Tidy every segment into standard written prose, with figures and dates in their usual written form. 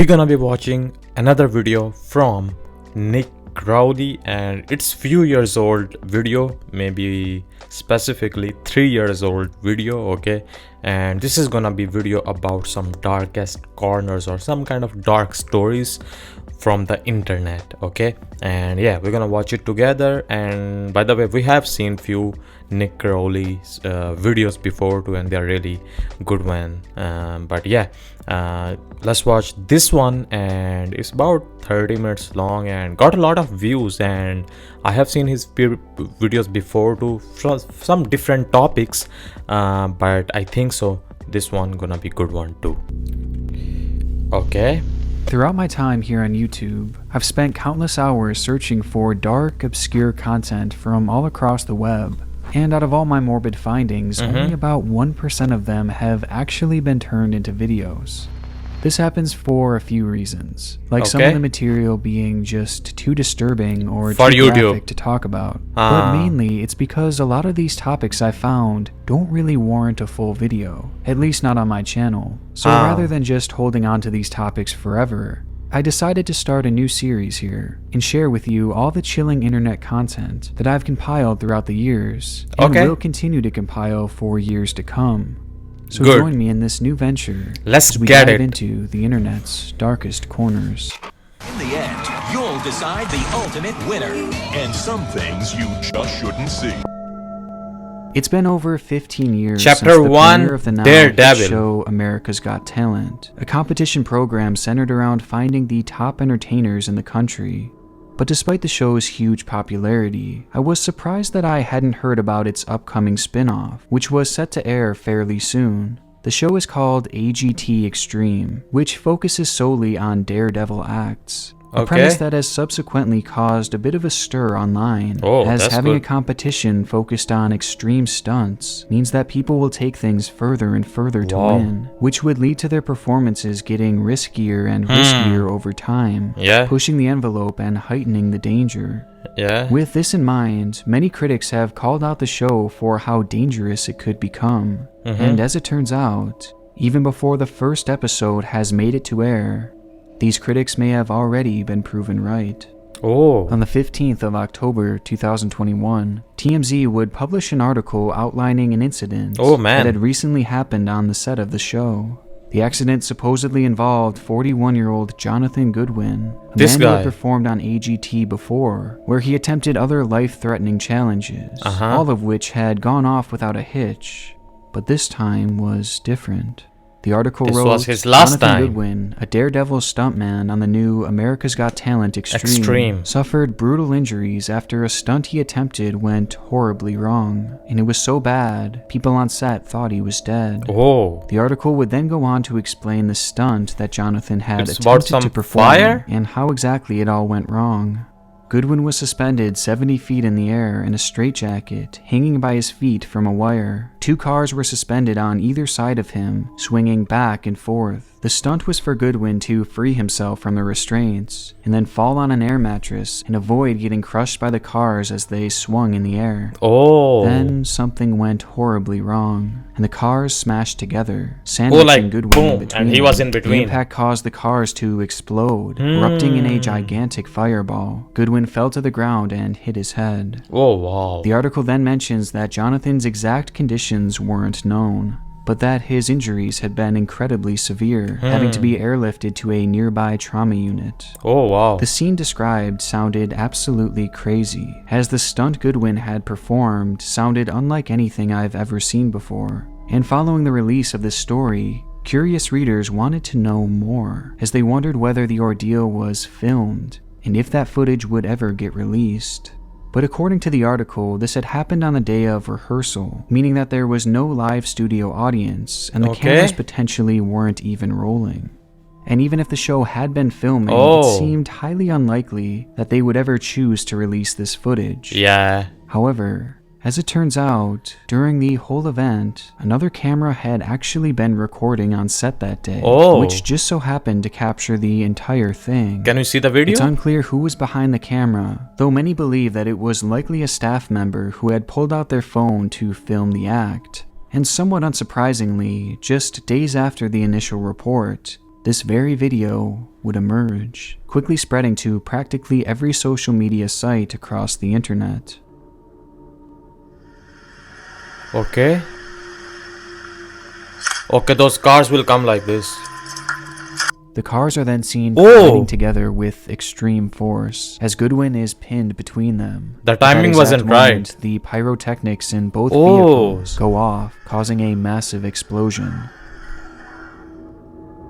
we're gonna be watching another video from Nick Crowley, and it's few years old video, maybe specifically 3 years old video. Okay, and this is gonna be video about some darkest corners or some kind of dark stories from the internet. Okay, and yeah, we're gonna watch it together. And by the way, we have seen few Nick Crowley's videos before too, and they're really good one. But yeah, let's watch this one, and it's about 30 minutes long and got a lot of views. And I have seen his videos before too, some different topics, but I think so this one gonna be good one too. Okay. Throughout my time here on YouTube, I've spent countless hours searching for dark, obscure content from all across the web. And out of all my morbid findings, only about 1% of them have actually been turned into videos. This happens for a few reasons, like some of the material being just too disturbing or too graphic to talk about. But mainly, it's because a lot of these topics I found don't really warrant a full video, at least not on my channel. So rather than just holding on to these topics forever, I decided to start a new series here and share with you all the chilling internet content that I've compiled throughout the years and will continue to compile for years to come. So join me in this new venture as we dive into the internet's darkest corners. In the end, you'll decide the ultimate winner. And some things you just shouldn't see. It's been over 15 years Chapter since the 1, premiere of the now Daredevil show America's Got Talent, a competition program centered around finding the top entertainers in the country. But despite the show's huge popularity, I was surprised that I hadn't heard about its upcoming spin-off, which was set to air fairly soon. The show is called AGT Extreme, which focuses solely on daredevil acts. A premise that has subsequently caused a bit of a stir online, as having a competition focused on extreme stunts means that people will take things further and further to win, which would lead to their performances getting riskier and riskier over time, pushing the envelope and heightening the danger. With this in mind, many critics have called out the show for how dangerous it could become, and as it turns out, even before the first episode has made it to air, these critics may have already been proven right. On the 15th of October 2021, TMZ would publish an article outlining an incident that had recently happened on the set of the show. The accident supposedly involved 41-year-old Jonathan Goodwin, a man who had performed on AGT before, where he attempted other life-threatening challenges, all of which had gone off without a hitch, but this time was different. The article wrote, Jonathan Goodwin, a daredevil stuntman on the new America's Got Talent Extreme, suffered brutal injuries after a stunt he attempted went horribly wrong, and it was so bad, people on set thought he was dead. The article would then go on to explain the stunt that Jonathan had attempted to perform and how exactly it all went wrong. Goodwin was suspended 70 feet in the air in a straitjacket, hanging by his feet from a wire. 2 cars were suspended on either side of him, swinging back and forth. The stunt was for Goodwin to free himself from the restraints, and then fall on an air mattress and avoid getting crushed by the cars as they swung in the air. Then something went horribly wrong, and the cars smashed together, sandwiching Goodwin in between. And he was in between. The impact caused the cars to explode, erupting in a gigantic fireball. Goodwin fell to the ground and hit his head. The article then mentions that Jonathan's exact conditions weren't known, but that his injuries had been incredibly severe, having to be airlifted to a nearby trauma unit. The scene described sounded absolutely crazy, as the stunt Goodwin had performed sounded unlike anything I've ever seen before. And following the release of this story, curious readers wanted to know more, as they wondered whether the ordeal was filmed, and if that footage would ever get released. But according to the article, this had happened on the day of rehearsal, meaning that there was no live studio audience, and the cameras potentially weren't even rolling. And even if the show had been filming, it seemed highly unlikely that they would ever choose to release this footage. However, as it turns out, during the whole event, another camera had actually been recording on set that day, which just so happened to capture the entire thing. Can we see the video? It's unclear who was behind the camera, though many believe that it was likely a staff member who had pulled out their phone to film the act. And somewhat unsurprisingly, just days after the initial report, this very video would emerge, quickly spreading to practically every social media site across the internet. Okay. Okay, those cars will come like this. The cars are then seen Oh! colliding together with extreme force, as Goodwin is pinned between them. The At that timing exact wasn't moment, right. The pyrotechnics in both Oh. vehicles go off, causing a massive explosion.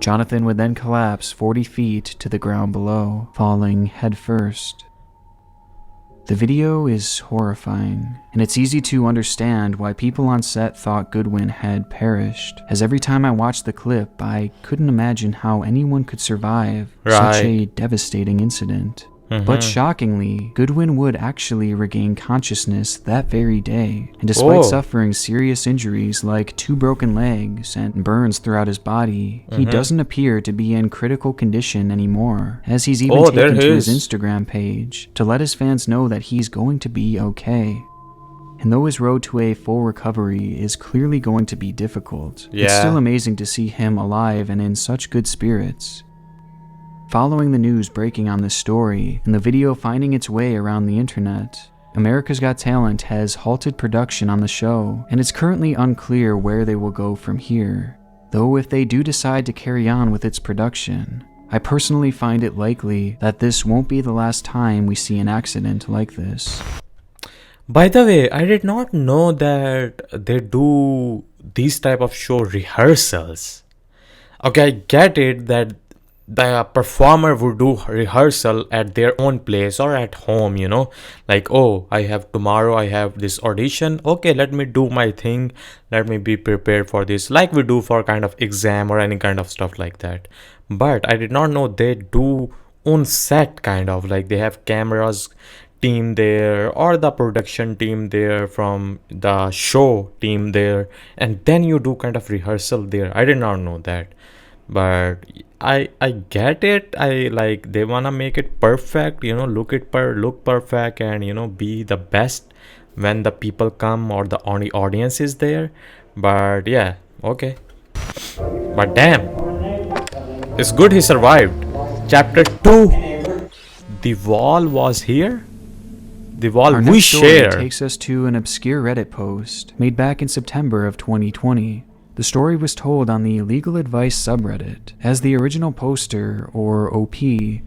Jonathan would then collapse 40 feet to the ground below, falling headfirst. The video is horrifying, and it's easy to understand why people on set thought Goodwin had perished, as every time I watched the clip, I couldn't imagine how anyone could survive such a devastating incident. But shockingly, Goodwin would actually regain consciousness that very day, and despite suffering serious injuries like 2 broken legs and burns throughout his body, he doesn't appear to be in critical condition anymore, as he's even taken to his Instagram page to let his fans know that he's going to be okay. And though his road to a full recovery is clearly going to be difficult, it's still amazing to see him alive and in such good spirits. Following the news breaking on this story, and the video finding its way around the internet, America's Got Talent has halted production on the show, and it's currently unclear where they will go from here. Though if they do decide to carry on with its production, I personally find it likely that this won't be the last time we see an accident like this. By the way, I did not know that they do these type of show rehearsals. Okay, I get it that the performer would do rehearsal at their own place or at home, you know, like, oh, tomorrow I have this audition, okay, let me do my thing, let me be prepared for this, like we do for kind of exam or any kind of stuff like that. But I did not know they do on set, kind of like they have cameras team there or the production team there from the show team there, and then you do kind of rehearsal there. I did not know that. But I get it. I like they wanna make it perfect, you know, look perfect, and you know, be the best when the people come or the only audience is there. But yeah, okay. But damn, it's good he survived. Chapter 2. The wall was here. The wall Our we next story share. takes us to an obscure Reddit post made back in September of 2020. The story was told on the Legal Advice subreddit, as the original poster, or OP,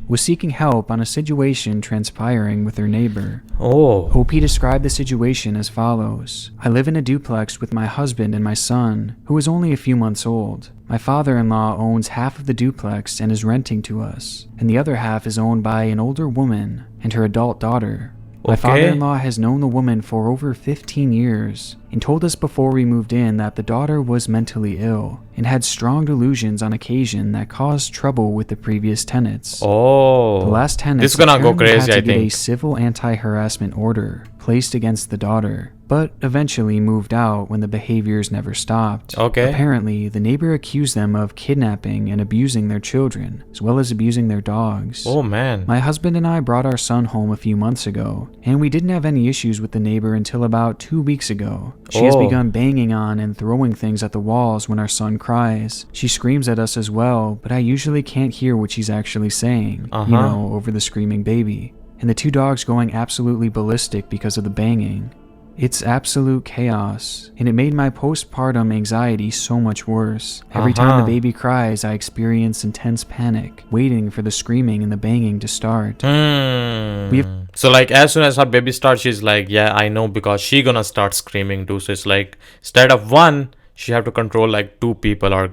was seeking help on a situation transpiring with her neighbor. Oh. OP described the situation as follows. I live in a duplex with my husband and my son, who is only a few months old. My father-in-law owns half of the duplex and is renting to us, and the other half is owned by an older woman and her adult daughter. My father-in-law has known the woman for over 15 years and told us before we moved in that the daughter was mentally ill and had strong delusions on occasion that caused trouble with the previous tenants. Oh. The last tenants This is gonna go apparently crazy, had I to get a think. civil anti-harassment order placed against the daughter, but eventually moved out when the behaviors never stopped. Okay. Apparently, the neighbor accused them of kidnapping and abusing their children, as well as abusing their dogs. Oh man. My husband and I brought our son home a few months ago, and we didn't have any issues with the neighbor until about 2 weeks ago. She has Oh. begun banging on and throwing things at the walls when our son cries. She screams at us as well, but I usually can't hear what she's actually saying, over the screaming baby. And the 2 dogs going absolutely ballistic because of the banging. It's absolute chaos, and it made my postpartum anxiety so much worse. Every time the baby cries, I experience intense panic, waiting for the screaming and the banging to start. So like as soon as her baby starts, she's like, yeah, I know, because she gonna start screaming too. So it's like instead of one, she have to control like 2 people, or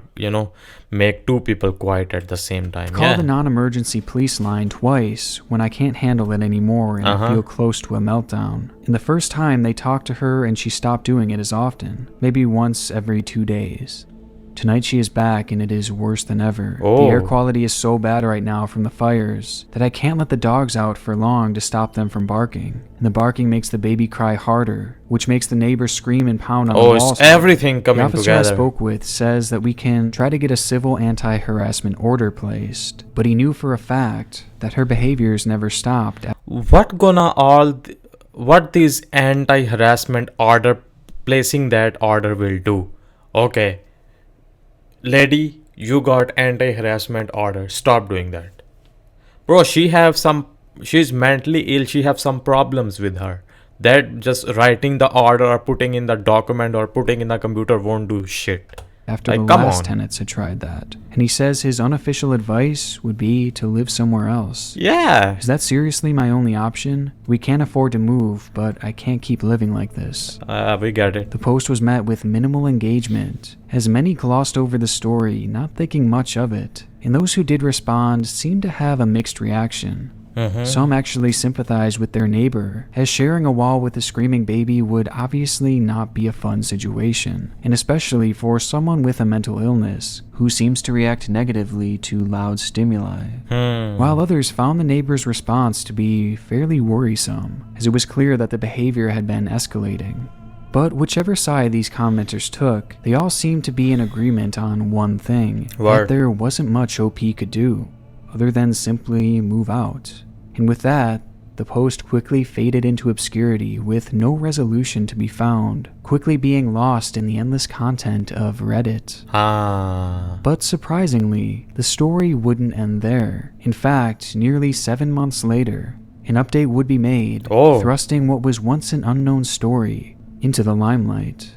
make 2 people quiet at the same time. Call the non-emergency police line twice when I can't handle it anymore and I feel close to a meltdown. And the first time they talked to her and she stopped doing it as often, maybe once every 2 days. Tonight she is back and it is worse than ever. The air quality is so bad right now from the fires that I can't let the dogs out for long to stop them from barking. And the barking makes the baby cry harder, which makes the neighbors scream and pound on the walls. It's everything coming The officer together. I spoke with says that we can try to get a civil anti-harassment order placed, but he knew for a fact that her behaviors never stopped. What this anti-harassment order, placing that order will do? Okay, lady, you got anti-harassment order. Stop doing that. Bro, she's mentally ill. She have some problems with her. That just writing the order or putting in the document or putting in the computer won't do shit. After Like, the come last on. tenants had tried that. And he says his unofficial advice would be to live somewhere else. Yeah. Is that seriously my only option? We can't afford to move, but I can't keep living like this. We get it. The post was met with minimal engagement, as many glossed over the story, not thinking much of it, and those who did respond seemed to have a mixed reaction. Some actually sympathized with their neighbor, as sharing a wall with a screaming baby would obviously not be a fun situation, and especially for someone with a mental illness who seems to react negatively to loud stimuli. While others found the neighbor's response to be fairly worrisome, as it was clear that the behavior had been escalating. But whichever side these commenters took, they all seemed to be in agreement on one thing, that there wasn't much OP could do, other than simply move out. And with that, the post quickly faded into obscurity with no resolution to be found, quickly being lost in the endless content of Reddit. But surprisingly, the story wouldn't end there. In fact, nearly 7 months later, an update would be made, thrusting what was once an unknown story into the limelight.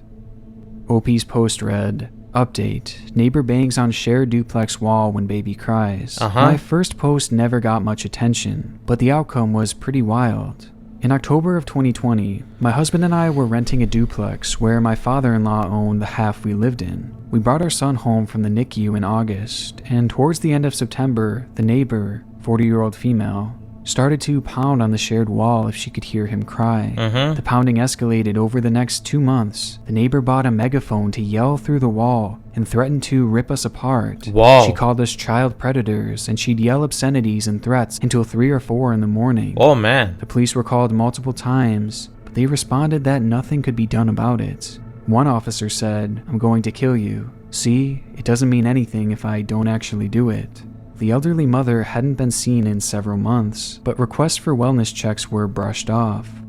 OP's post read, "Update. Neighbor bangs on shared duplex wall when baby cries." My first post never got much attention, but the outcome was pretty wild. In October of 2020, my husband and I were renting a duplex where my father-in-law owned the half we lived in. We brought our son home from the NICU in August, and towards the end of September, the neighbor, 40-year-old female, started to pound on the shared wall if she could hear him cry. The pounding escalated over the next 2 months. The neighbor bought a megaphone to yell through the wall and threatened to rip us apart. She called us child predators, and she'd yell obscenities and threats until 3 or 4 in the morning. Oh man. The police were called multiple times, but they responded that nothing could be done about it. One officer said, "I'm going to kill you. See, it doesn't mean anything if I don't actually do it." The elderly mother hadn't been seen in several months, but requests for wellness checks were brushed off.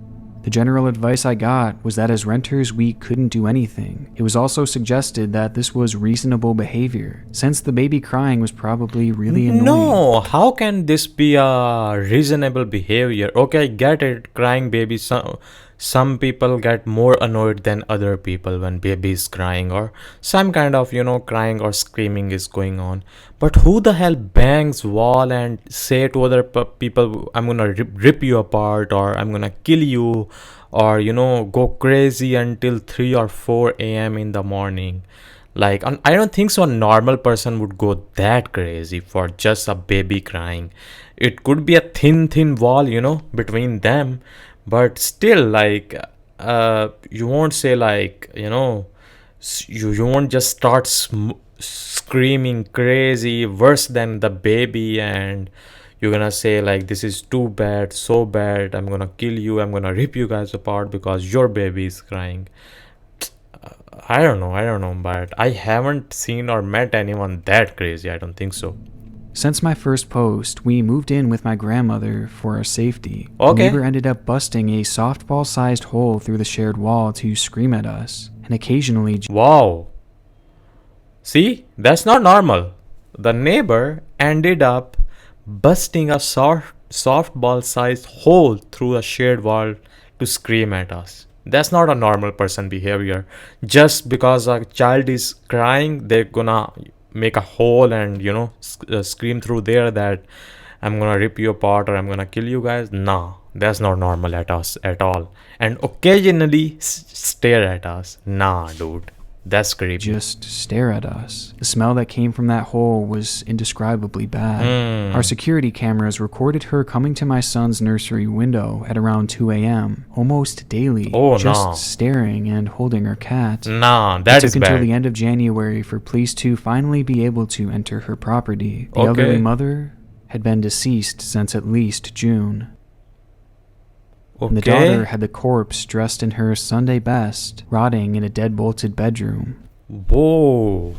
The general advice I got was that as renters we couldn't do anything. It was also suggested that this was reasonable behavior, since the baby crying was probably really annoying. No, how can this be a reasonable behavior? Okay, I get it, crying baby. Some people get more annoyed than other people when baby is crying or some kind of, crying or screaming is going on. But who the hell bangs wall and say to other people, I'm gonna rip you apart, or I'm gonna kill you, or, go crazy until 3 or 4 a.m. in the morning? Like, I don't think so a normal person would go that crazy for just a baby crying. It could be a thin wall, between them. But still, like, you won't say, like, you won't just start screaming crazy worse than the baby, and you're gonna say, like, this is too bad, so bad, I'm gonna kill you, I'm gonna rip you guys apart because your baby is crying. I don't know, but I haven't seen or met anyone that crazy. I don't think so. Since my first post, we moved in with my grandmother for our safety. Okay. The neighbor ended up busting a softball-sized hole through the shared wall to scream at us, and occasionally... Wow. See? That's not normal. The neighbor ended up busting a softball-sized hole through a shared wall to scream at us. That's not a normal person behavior. Just because a child is crying, they're gonna make a hole and scream through there that I'm gonna rip you apart or I'm gonna kill you guys. Nah, that's not normal at all. And occasionally stare at us. Nah, dude, that's creepy. Just stare at us. The smell that came from that hole was indescribably bad. Our security cameras recorded her coming to my son's nursery window at around 2 a.m. almost daily, just staring and holding her cat. Nah, that is bad. It took until the end of January for police to finally be able to enter her property. The elderly mother had been deceased since at least June. And the daughter had the corpse dressed in her Sunday best, rotting in a dead-bolted bedroom. Whoa.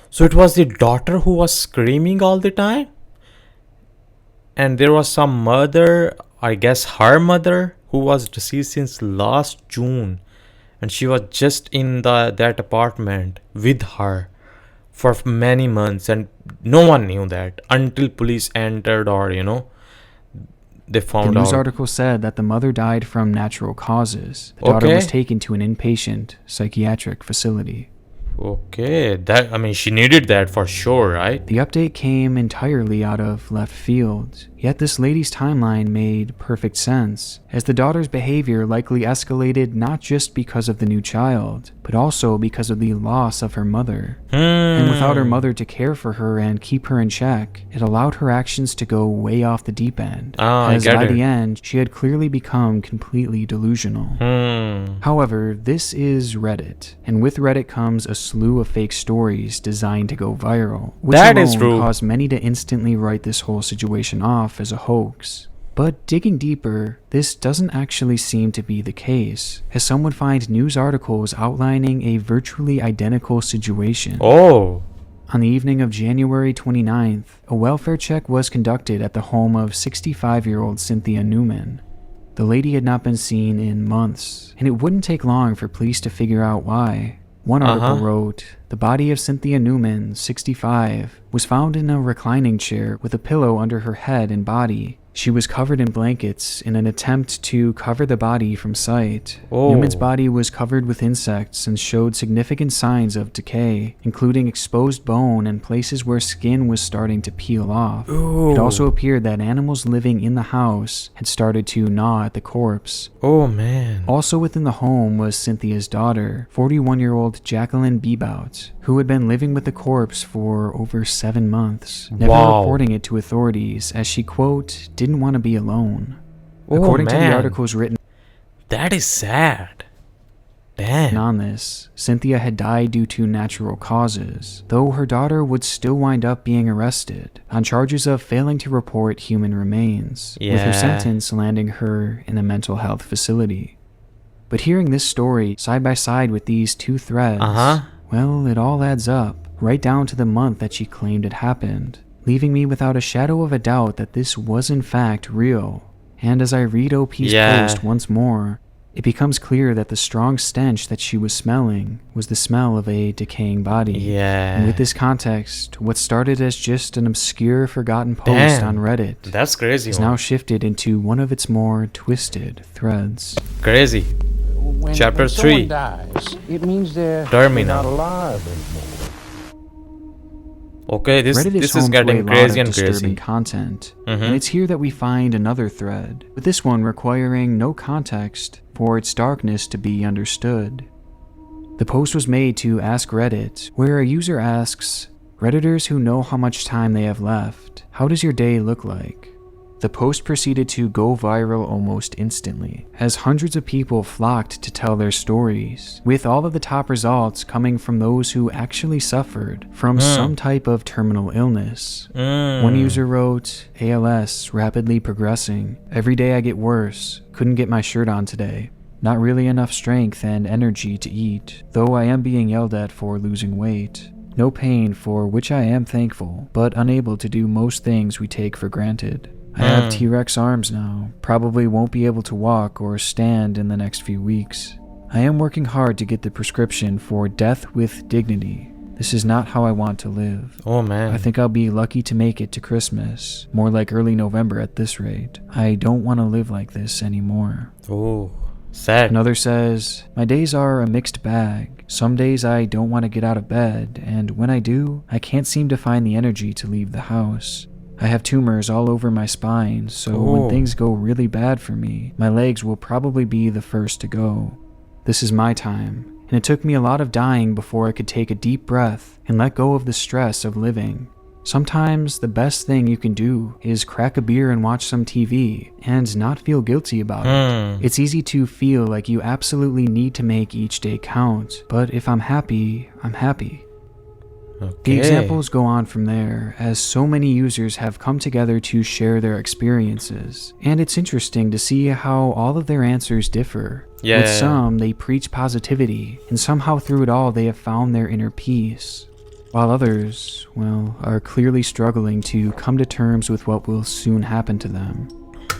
So it was the daughter who was screaming all the time? And there was some mother, I guess her mother, who was deceased since last June. And she was just in that apartment with her for many months, and no one knew that until police entered, or they The found news out. article said that the mother died from natural causes. The daughter was Okay. taken to an inpatient psychiatric facility. Okay, that, I mean, she needed that for sure, right? The update came entirely out of left field, yet this lady's timeline made perfect sense, as the daughter's behavior likely escalated not just because of the new child, but also because of the loss of her mother. And without her mother to care for her and keep her in check, it allowed her actions to go way off the deep end, I as get by it. the end, she had clearly become completely delusional. However, this is Reddit, and with Reddit comes a slew of fake stories designed to go viral, which That is alone true. caused many to instantly write this whole situation off as a hoax. But digging deeper, this doesn't actually seem to be the case, as some would find news articles outlining a virtually identical situation. Oh, On the evening of January 29th, a welfare check was conducted at the home of 65-year-old Cynthia Newman. The lady had not been seen in months, and it wouldn't take long for police to figure out why. One article wrote, "The body of Cynthia Newman, 65, was found in a reclining chair with a pillow under her head and body. She was covered in blankets in an attempt to cover the body from sight. Oh. Newman's body was covered with insects and showed significant signs of decay, including exposed bone and places where skin was starting to peel off. Ooh. It also appeared that animals living in the house had started to gnaw at the corpse. Oh man. Also within the home was Cynthia's daughter, 41-year-old Jacqueline Bebout, who had been living with the corpse for over 7 months, never Wow. reporting it to authorities as she, quote, didn't want to be alone. Oh, According to the man. articles written That is sad. Damn. on this, Cynthia had died due to natural causes, though her daughter would still wind up being arrested on charges of failing to report human remains, with her Yeah. sentence landing her in a mental health facility. But hearing this story side by side with these two threads, well, it all adds up, right down to the month that she claimed it happened, leaving me without a shadow of a doubt that this was in fact real. And as I read OP's Yeah. post once more, it becomes clear that the strong stench that she was smelling was the smell of a decaying body. Yeah. And with this context, what started as just an obscure, forgotten post Damn. on Reddit That's crazy. is man. now shifted into one of its more twisted threads. Crazy. When, Chapter when someone 3. dies, it means they're Terminal. not alive anymore. Okay, this Reddit is is home to getting a lot crazy of and disturbing crazy. content, and it's here that we find another thread, with this one requiring no context for its darkness to be understood. The post was made to Ask Reddit, where a user asks, "Redditors who know how much time they have left, how does your day look like?" The post proceeded to go viral almost instantly, as hundreds of people flocked to tell their stories, with all of the top results coming from those who actually suffered from some type of terminal illness. One user wrote, "ALS, rapidly progressing. Every day I get worse. Couldn't get my shirt on today. Not really enough strength and energy to eat, though I am being yelled at for losing weight. No pain, for which I am thankful, but unable to do most things we take for granted. I have T-Rex arms now, probably won't be able to walk or stand in the next few weeks. I am working hard to get the prescription for death with dignity. This is not how I want to live. Oh man. I think I'll be lucky to make it to Christmas, more like early November at this rate. I don't want to live like this anymore." Oh, sad. Another says, "My days are a mixed bag. Some days I don't want to get out of bed, and when I do, I can't seem to find the energy to leave the house. I have tumors all over my spine, so when things go really bad for me, my legs will probably be the first to go. This is my time, and it took me a lot of dying before I could take a deep breath and let go of the stress of living. Sometimes the best thing you can do is crack a beer and watch some TV and not feel guilty about it. It's easy to feel like you absolutely need to make each day count, but if I'm happy, I'm happy." The examples go on from there, as so many users have come together to share their experiences, and it's interesting to see how all of their answers differ. Yeah. With some, they preach positivity, and somehow through it all they have found their inner peace, while others, well, are clearly struggling to come to terms with what will soon happen to them,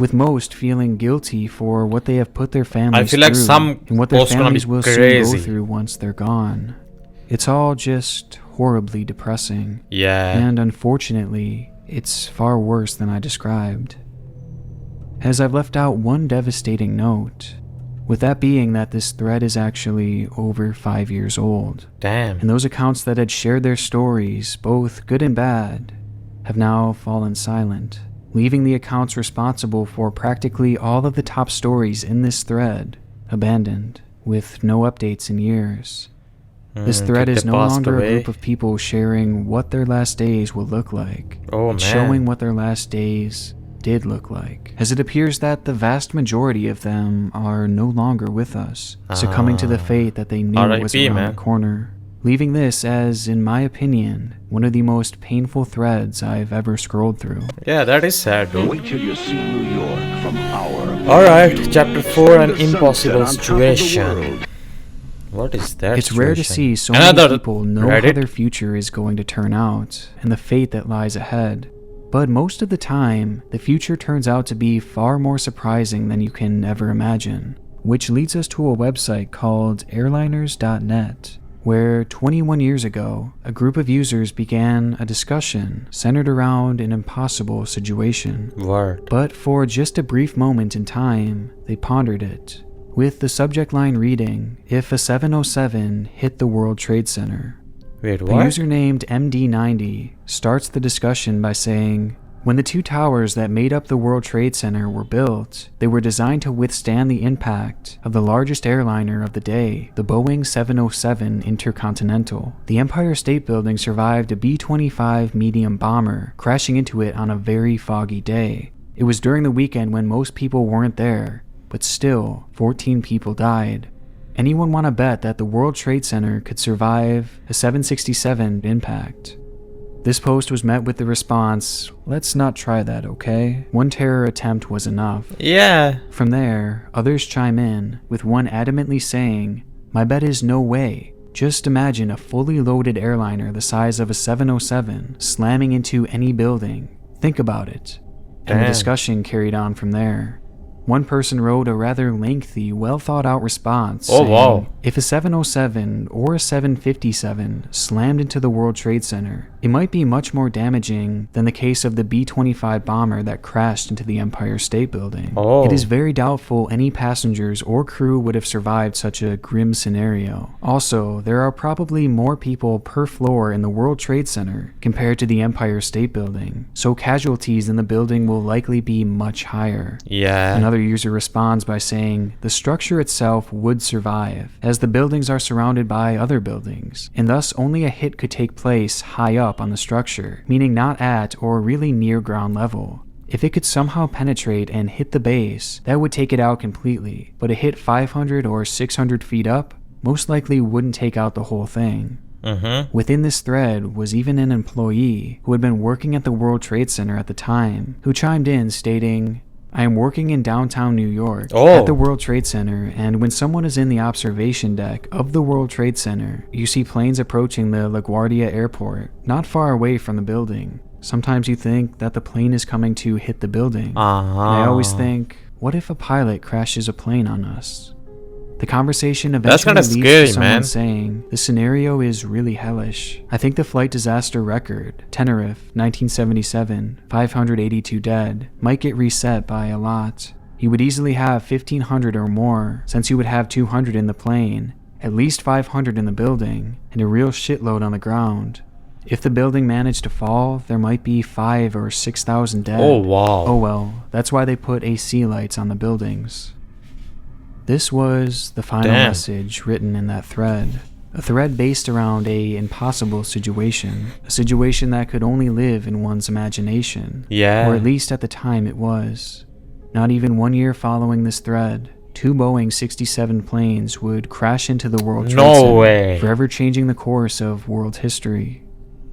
with most feeling guilty for what they have put their families feel like through some and what their posts gonna be families will soon crazy. go through once they're gone. It's all just horribly depressing. Yeah. And unfortunately, it's far worse than I described. As I've left out one devastating note, with that being that this thread is actually over 5 years old. Damn. And those accounts that had shared their stories, both good and bad, have now fallen silent, leaving the accounts responsible for practically all of the top stories in this thread abandoned, with no updates in years. This thread is no longer a group of people sharing what their last days will look like, Oh, showing man. what their last days did look like, as it appears that the vast majority of them are no longer with us, succumbing to the fate that they knew was R.I.P., around man. the corner, leaving this as, in my opinion, one of the most painful threads I've ever scrolled through. Yeah, that is sad, dude. Wait till you see New York from our Alright, chapter 4, an The sunset impossible on top of the situation. world. What is that? It's rare to see so Another many people know how Reddit? their future is going to turn out and the fate that lies ahead. But most of the time, the future turns out to be far more surprising than you can ever imagine, which leads us to a website called airliners.net, where 21 years ago, a group of users began a discussion centered around an impossible situation. Word. But for just a brief moment in time, they pondered it, with the subject line reading, "If a 707 hit the World Trade Center." Wait, A what? user named MD90 starts the discussion by saying, "When the two towers that made up the World Trade Center were built, they were designed to withstand the impact of the largest airliner of the day, the Boeing 707 Intercontinental. The Empire State Building survived a B-25 medium bomber crashing into it on a very foggy day. It was during the weekend when most people weren't there, but still, 14 people died. Anyone want to bet that the World Trade Center could survive a 767 impact?" This post was met with the response, "Let's not try that, okay? One terror attempt was enough." Yeah. From there, others chime in, with one adamantly saying, "My bet is no way. Just imagine a fully loaded airliner the size of a 707 slamming into any building. Think about it." And the Damn. discussion carried on from there. One person wrote a rather lengthy, well-thought-out response Oh, saying, wow. "If a 707 or a 757 slammed into the World Trade Center, it might be much more damaging than the case of the B-25 bomber that crashed into the Empire State Building. Oh. It is very doubtful any passengers or crew would have survived such a grim scenario. Also, there are probably more people per floor in the World Trade Center compared to the Empire State Building, so casualties in the building will likely be much higher." Yeah. Another user responds by saying, "The structure itself would survive, as the buildings are surrounded by other buildings, and thus only a hit could take place high up on the structure, meaning not at or really near ground level. If it could somehow penetrate and hit the base, that would take it out completely, but a hit 500 or 600 feet up most likely wouldn't take out the whole thing." Within this thread was even an employee who had been working at the World Trade Center at the time, who chimed in stating, "I am working in downtown New York at the World Trade Center, and when someone is in the observation deck of the World Trade Center, you see planes approaching the LaGuardia Airport, not far away from the building. Sometimes you think that the plane is coming to hit the building. And I always think, what if a pilot crashes a plane on us?" The conversation eventually kinda leads scary, to someone man. saying, "The scenario is really hellish. I think the flight disaster record, Tenerife, 1977, 582 dead, might get reset by a lot. You would easily have 1,500 or more, since you would have 200 in the plane, at least 500 in the building, and a real shitload on the ground. If the building managed to fall, there might be 5,000 or 6,000 dead. Oh, wow. Oh well, that's why they put AC lights on the buildings." This was the final Damn. message written in that thread. A thread based around a impossible situation. A situation that could only live in one's imagination. Yeah. Or at least at the time it was. Not even 1 year following this thread, 2 Boeing 67 planes would crash into the World Trade No Center, way. forever changing the course of world history.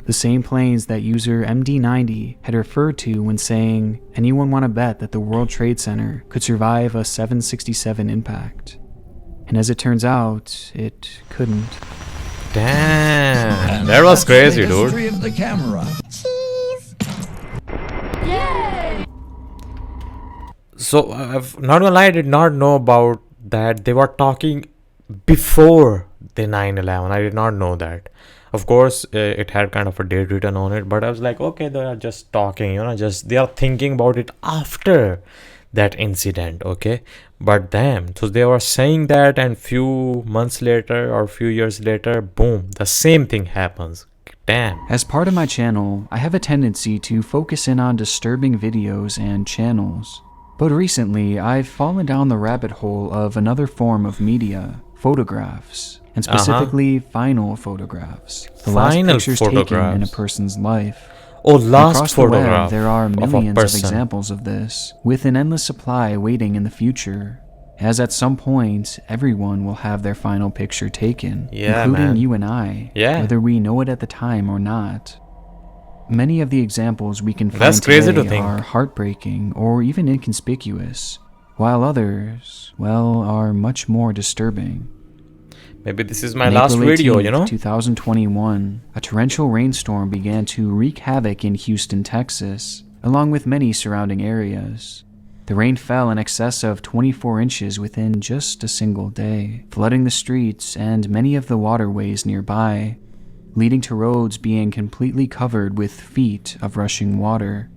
The same planes that user MD90 had referred to when saying, "Anyone want to bet that the World Trade Center could survive a 767 impact?" And as it turns out, it couldn't. Damn. That was crazy, the dude. history of the camera. So, I've not gonna lie, I did not know about that. They were talking before the 9/11. I did not know that. Of course, it had kind of a date written on it, but I was like, okay, they are just talking, just they are thinking about it after that incident, okay? But damn, so they were saying that, and few months later or few years later, boom, the same thing happens. Damn. As part of my channel, I have a tendency to focus in on disturbing videos and channels. But recently, I've fallen down the rabbit hole of another form of media, photographs, and specifically final photographs. The last Final pictures taken in a photographs. person's life. Oh, last Across the web, photograph there are of a millions of person. examples of this, with an endless supply waiting in the future, as at some point, everyone will have their final picture taken, Yeah, including man. you and I, Yeah. whether we know it at the time or not. Many of the examples we can find That's crazy to today think. are heartbreaking or even inconspicuous, while others, well, are much more disturbing. Maybe this is my On last April video, 18th, 2021, a torrential rainstorm began to wreak havoc in Houston, Texas, along with many surrounding areas. The rain fell in excess of 24 inches within just a single day, flooding the streets and many of the waterways nearby, leading to roads being completely covered with feet of rushing water.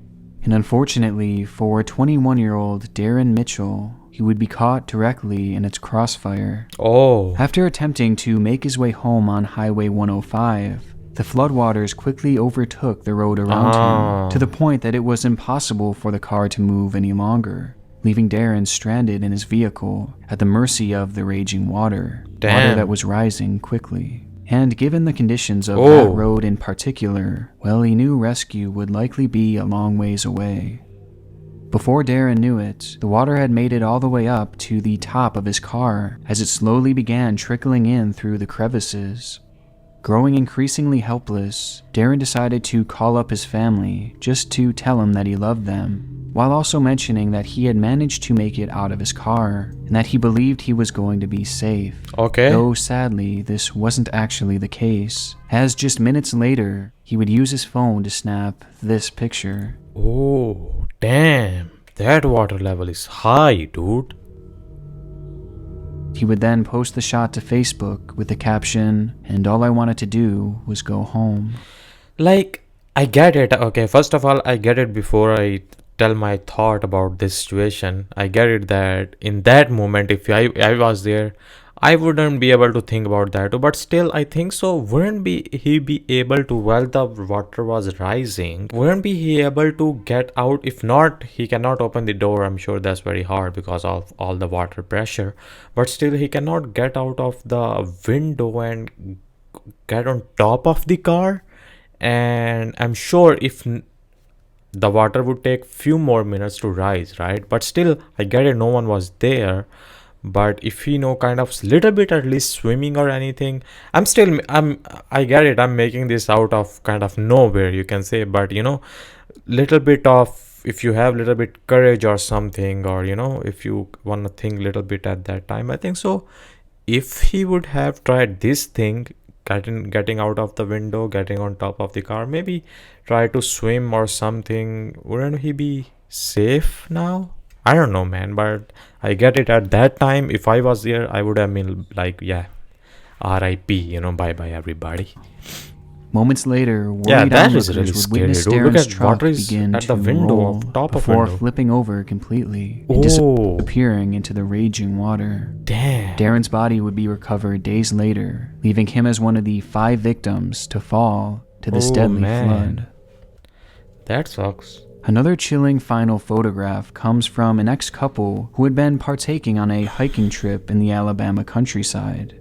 And unfortunately for 21-year-old Darren Mitchell, he would be caught directly in its crossfire. Oh, After attempting to make his way home on Highway 105, the floodwaters quickly overtook the road around him, to the point that it was impossible for the car to move any longer, leaving Darren stranded in his vehicle at the mercy of the raging water, water Damn. that was rising quickly. And given the conditions of Oh. that road in particular, well, he knew rescue would likely be a long ways away. Before Darren knew it, the water had made it all the way up to the top of his car as it slowly began trickling in through the crevices. Growing increasingly helpless, Darren decided to call up his family just to tell him that he loved them, while also mentioning that he had managed to make it out of his car and that he believed he was going to be safe. okay. Though sadly, this wasn't actually the case, as just minutes later, he would use his phone to snap this picture. Oh, damn. That water level is high, dude. He would then post the shot to Facebook with the caption, "And all I wanted to do was go home." Like, I get it. Okay, first of all, I get it before I tell my thought about this situation. I get it that in that moment, if I was there, I wouldn't be able to think about that. But still, I think so. He be able to, while the water was rising, wouldn't be he able to get out? If not, he cannot open the door. I'm sure that's very hard because of all the water pressure. But still, he cannot get out of the window and get on top of the car. And I'm sure if the water would take few more minutes to rise, right? But still, I get it, no one was there. But if he know kind of little bit at least swimming or anything, I get it, I'm making this out of kind of nowhere, you can say. But little bit of, if you have little bit courage or something, or if you want to think little bit at that time, I think so if he would have tried this thing, getting out of the window, getting on top of the car, maybe try to swim or something, wouldn't he be safe now? I don't know, man, but I get it. At that time, if I was there, I would have been like, yeah, RIP, bye bye everybody. Moments later, Yeah, worried that is onlookers really would scary, witness dude. Look Darren's at truck water is begin at to the window roll of top of before window. flipping over completely and Oh, disappearing into the raging water. damn. Darren's body would be recovered days later, leaving him as one of the 5 victims to fall to this Oh, deadly man. flood. That sucks. Another chilling final photograph comes from an ex-couple who had been partaking on a hiking trip in the Alabama countryside.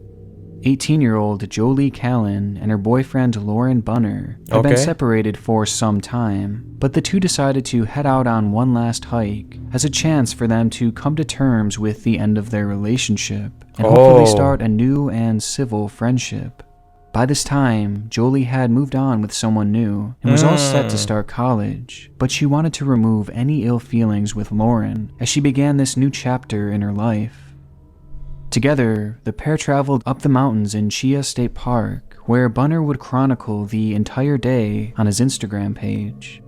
18-year-old Jolie Callan and her boyfriend Lauren Bunner had been Okay. separated for some time, but the two decided to head out on one last hike as a chance for them to come to terms with the end of their relationship and hopefully Oh. start a new and civil friendship. By this time, Jolie had moved on with someone new and was all set to start college, but she wanted to remove any ill feelings with Lauren as she began this new chapter in her life. Together, the pair traveled up the mountains in Chia State Park, where Bunner would chronicle the entire day on his Instagram page.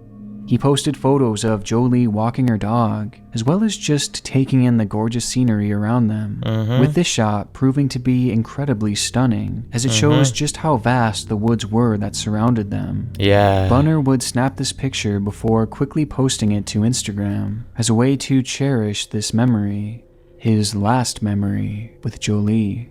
He posted photos of Jolie walking her dog, as well as just taking in the gorgeous scenery around them, with this shot proving to be incredibly stunning, as it shows just how vast the woods were that surrounded them. Yeah. Bunner would snap this picture before quickly posting it to Instagram as a way to cherish this memory, his last memory with Jolie.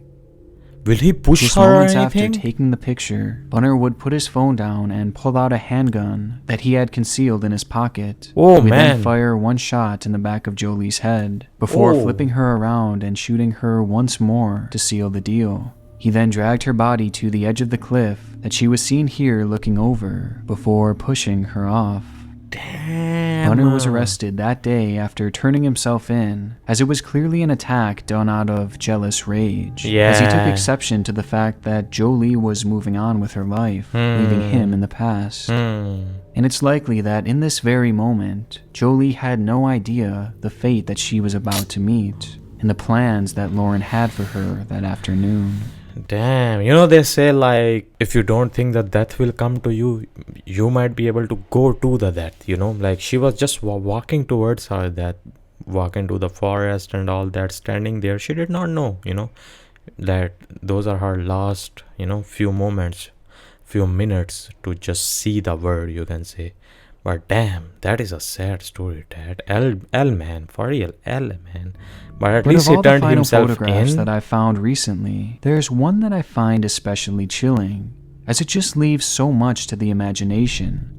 Will he push Just her or moments after anything? taking the picture, Bunner would put his phone down and pull out a handgun that he had concealed in his pocket. Oh, He would then man. fire one shot in the back of Jolie's head before Oh. flipping her around and shooting her once more to seal the deal. He then dragged her body to the edge of the cliff that she was seen here looking over before pushing her off. Damn. Bunner was arrested that day after turning himself in, as it was clearly an attack done out of jealous rage, as he took Yeah. exception to the fact that Jolie was moving on with her life, leaving him in the past. And it's likely that in this very moment, Jolie had no idea the fate that she was about to meet, and the plans that Lauren had for her that afternoon. Damn. You know, they say like, if you don't think that death will come to you, you might be able to go to the death, you know? Like, she was just walking towards her death, walking to the forest and all that, standing there. She did not know, you know, that those are her last, you know, few moments, few minutes to just see the world, you can say. But damn, that is a sad story, Dad. L man, for real, L man. But at But least of he all the turned final himself photographs in. that I found recently, there's one that I find especially chilling, as it just leaves so much to the imagination.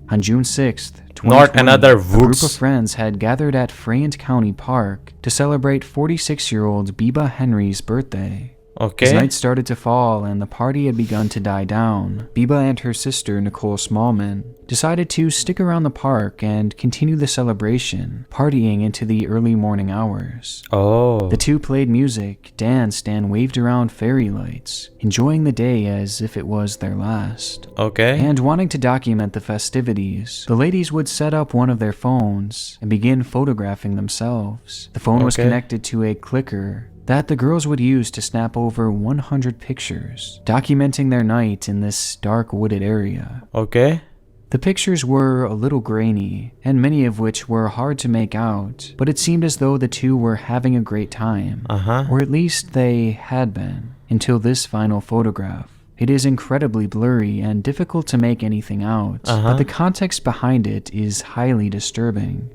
On June 6th, 2020, Not another a group woods. of friends had gathered at Frayant County Park to celebrate 46-year-old Biba Henry's birthday. As Okay. night started to fall and the party had begun to die down, Biba and her sister, Nicole Smallman, decided to stick around the park and continue the celebration, partying into the early morning hours. Oh. The two played music, danced, and waved around fairy lights, enjoying the day as if it was their last. Okay. And wanting to document the festivities, the ladies would set up one of their phones and begin photographing themselves. The phone was Okay. connected to a clicker that the girls would use to snap over 100 pictures, documenting their night in this dark wooded area. Okay. The pictures were a little grainy, and many of which were hard to make out, but it seemed as though the two were having a great time, Uh-huh. or at least they had been, until this final photograph. It is incredibly blurry and difficult to make anything out, but the context behind it is highly disturbing.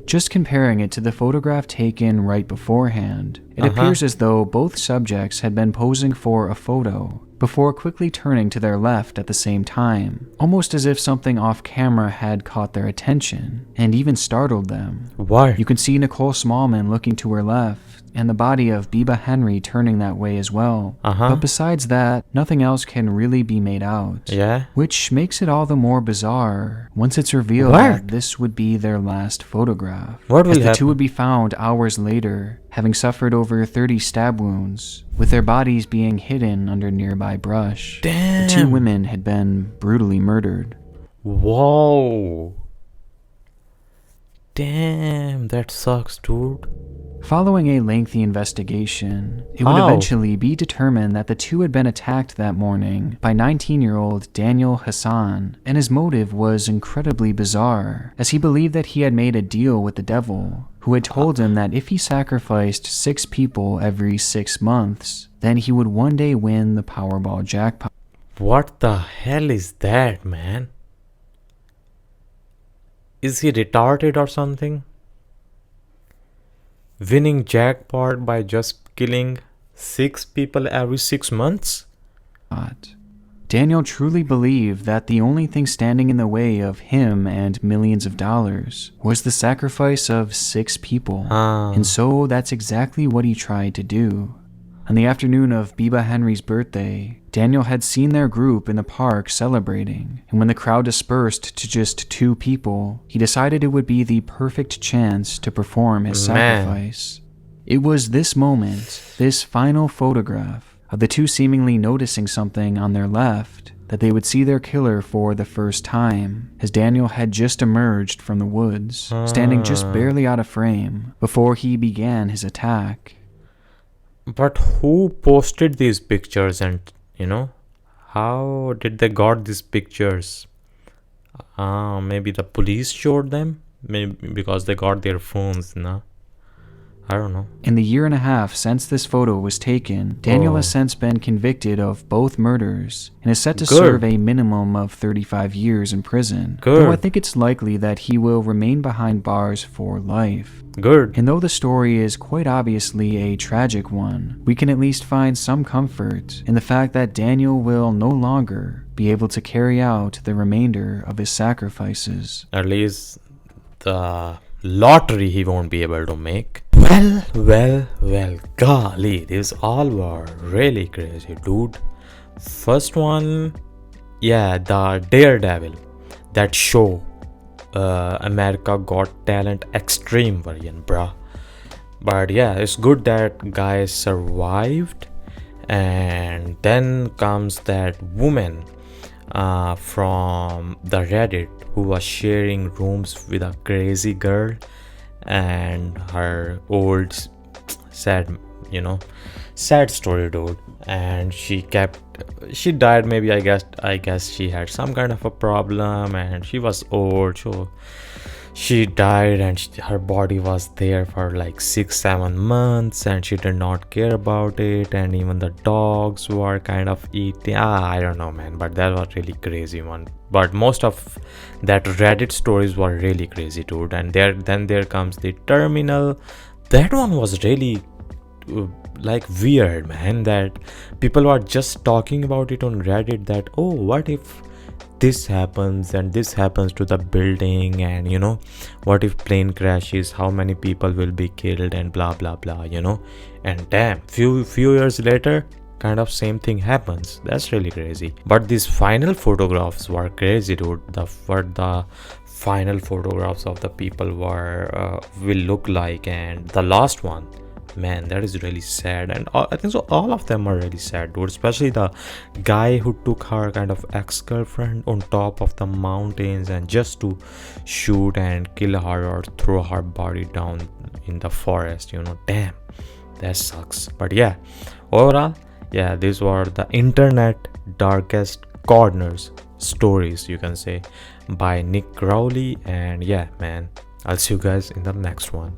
Just comparing it to the photograph taken right beforehand, it appears as though both subjects had been posing for a photo before quickly turning to their left at the same time, almost as if something off camera had caught their attention and even startled them. What? You can see Nicole Smallman looking to her left, and the body of Biba Henry turning that way as well. But besides that, nothing else can really be made out. Yeah. Which makes it all the more bizarre once it's revealed that this would be their last photograph. What will as the happen? two would be found hours later, having suffered over 30 stab wounds, with their bodies being hidden under nearby brush. Damn. The two women had been brutally murdered. Whoa. Damn, that sucks, dude. Following a lengthy investigation, it would How? eventually be determined that the two had been attacked that morning by 19-year-old Daniel Hassan, and his motive was incredibly bizarre, as he believed that he had made a deal with the devil, who had told him that if he sacrificed 6 people every 6 months, then he would one day win the Powerball jackpot. What the hell is that, man? Is he retarded or something? Winning jackpot by just killing 6 people every 6 months? Daniel truly believed that the only thing standing in the way of him and millions of dollars was the sacrifice of 6 people. And so that's exactly what he tried to do. On the afternoon of Biba Henry's birthday, Daniel had seen their group in the park celebrating, and when the crowd dispersed to just 2 people, he decided it would be the perfect chance to perform his sacrifice. It was this moment, this final photograph, of the two seemingly noticing something on their left, that they would see their killer for the first time, as Daniel had just emerged from the woods, standing just barely out of frame, before he began his attack. But who posted these pictures and, you know, how did they got these pictures? Maybe the police showed them, maybe because they got their phones, no? I don't know. In the year and a half since this photo was taken, Daniel has Oh. since been convicted of both murders and is set to Good. serve a minimum of 35 years in prison. Good. Though I think it's likely that he will remain behind bars for life. Good. And though the story is quite obviously a tragic one, we can at least find some comfort in the fact that Daniel will no longer be able to carry out the remainder of his sacrifices. At least the lottery he won't be able to make. Well, golly, these all were really crazy, dude. First one, yeah, the Daredevil, that show, America Got Talent Extreme version, bruh. But yeah, it's good that guy survived. And then comes that woman from the Reddit who was sharing rooms with a crazy girl, and her old sad, sad story, dude. And she died, maybe. I guess she had some kind of a problem, and she was old, so she died, and her body was there for like 6-7 months, and she did not care about it, and even the dogs were kind of eating. I don't know, man, but that was really crazy one. But most of that Reddit stories were really crazy, dude. And there comes the terminal. That one was really like weird, man, that people were just talking about it on Reddit, that, oh, what if this happens and this happens to the building, and what if plane crashes, how many people will be killed, and blah blah blah, and damn, few years later, kind of same thing happens. That's really crazy. But these final photographs were crazy, dude. What the final photographs of the people were will look like, and the last one, man, that is really sad. And I think so all of them are really sad, dude, especially the guy who took her kind of ex-girlfriend on top of the mountains and just to shoot and kill her or throw her body down in the forest. Damn, that sucks. But yeah, overall, yeah, these were the internet darkest corners stories, you can say, by Nick Crowley. And yeah, man, I'll see you guys in the next one.